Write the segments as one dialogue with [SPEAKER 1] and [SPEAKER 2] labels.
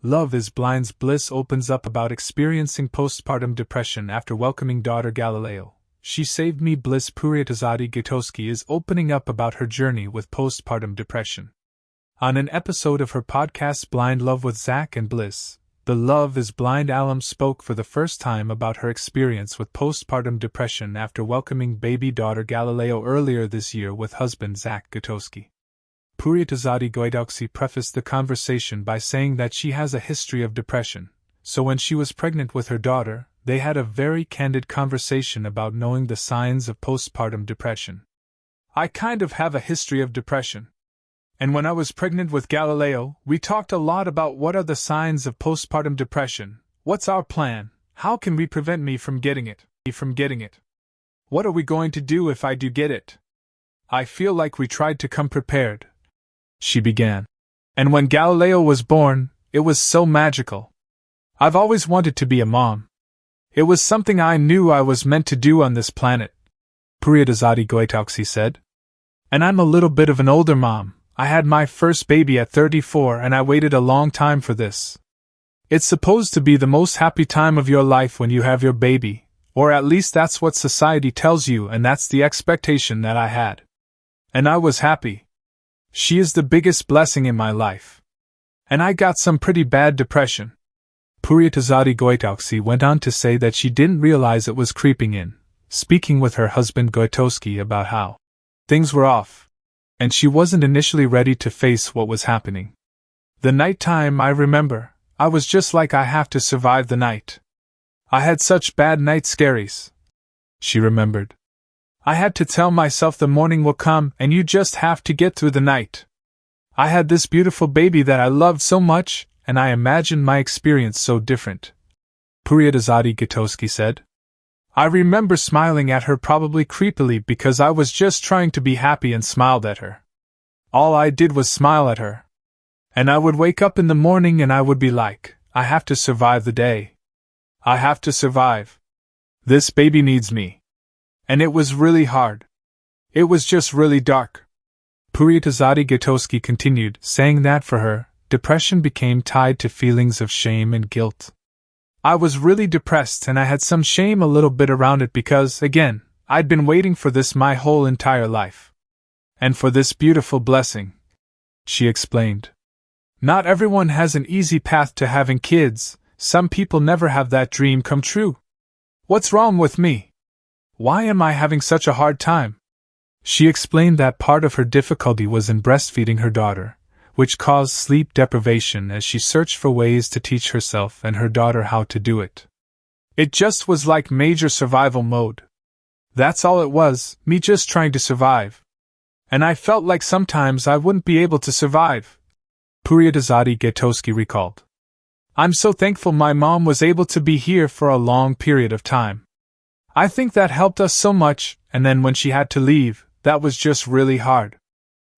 [SPEAKER 1] Love is Blind's Bliss opens up about experiencing postpartum depression after welcoming daughter Galileo. She Saved Me. Bliss Poureetezadi Goytowski is opening up about her journey with postpartum depression. On an episode of her podcast Blind Love with Zack and Bliss, the Love is Blind alum spoke for the first time about her experience with postpartum depression after welcoming baby daughter Galileo earlier this year with husband Zack Goytowski. Poureetezadi Goytowski prefaced the conversation by saying that she has a history of depression, so when she was pregnant with her daughter, they had a very candid conversation about knowing the signs of postpartum depression. I kind of have a history of depression. And when I was pregnant with Galileo, we talked a lot about what are the signs of postpartum depression, what's our plan, how can we prevent me from getting it. What are we going to do if I do get it? I feel like we tried to come prepared, she began. And when Galileo was born, it was so magical. I've always wanted to be a mom. It was something I knew I was meant to do on this planet, Poureetezadi Goytowksi said. And I'm a little bit of an older mom. I had my first baby at 34 and I waited a long time for this. It's supposed to be the most happy time of your life when you have your baby, or at least that's what society tells you, and that's the expectation that I had. And I was happy. She is the biggest blessing in my life. And I got some pretty bad depression. Poureetezadi Goytowksi went on to say that she didn't realize it was creeping in, speaking with her husband Goytowski about how things were off, and she wasn't initially ready to face what was happening. The night time, I remember, I was just like, I have to survive the night. I had such bad night scaries, she remembered. I had to tell myself the morning will come and you just have to get through the night. I had this beautiful baby that I loved so much, and I imagined my experience so different, Poureetezadi Goytowski said. I remember smiling at her, probably creepily, because I was just trying to be happy and smiled at her. All I did was smile at her. And I would wake up in the morning and I would be like, I have to survive the day. I have to survive. This baby needs me. And it was really hard. It was just really dark. Poureetezadi Goytowski continued, saying that for her, depression became tied to feelings of shame and guilt. I was really depressed and I had some shame a little bit around it because, again, I'd been waiting for this my whole entire life. And for this beautiful blessing, she explained. Not everyone has an easy path to having kids. Some people never have that dream come true. What's wrong with me? Why am I having such a hard time? She explained that part of her difficulty was in breastfeeding her daughter, which caused sleep deprivation as she searched for ways to teach herself and her daughter how to do it. It just was like major survival mode. That's all it was, me just trying to survive. And I felt like sometimes I wouldn't be able to survive, Poureetezadi Goytowski recalled. I'm so thankful my mom was able to be here for a long period of time. I think that helped us so much, and then when she had to leave, that was just really hard.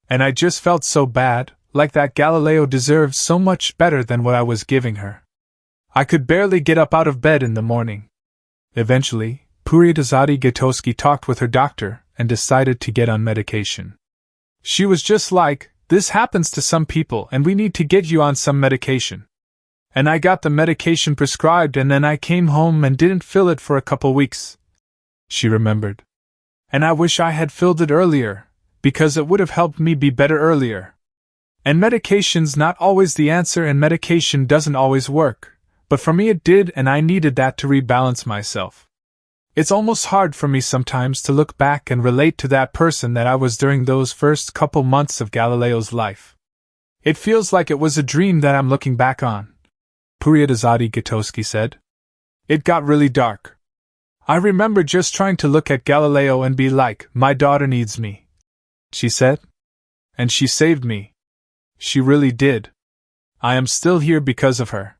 [SPEAKER 1] And I just felt so bad, like that Galileo deserved so much better than what I was giving her. I could barely get up out of bed in the morning. Eventually, Poureetezadi Goytowski talked with her doctor and decided to get on medication. She was just like, this happens to some people and we need to get you on some medication. And I got the medication prescribed and then I came home and didn't fill it for a couple weeks, she remembered. And I wish I had filled it earlier, because it would have helped me be better earlier. And medication's not always the answer and medication doesn't always work, but for me it did and I needed that to rebalance myself. It's almost hard for me sometimes to look back and relate to that person that I was during those first couple months of Galileo's life. It feels like it was a dream that I'm looking back on, Poureetezadi Goytowski said. It got really dark. I remember just trying to look at Galileo and be like, my daughter needs me, she said. And she saved me. She really did. I am still here because of her.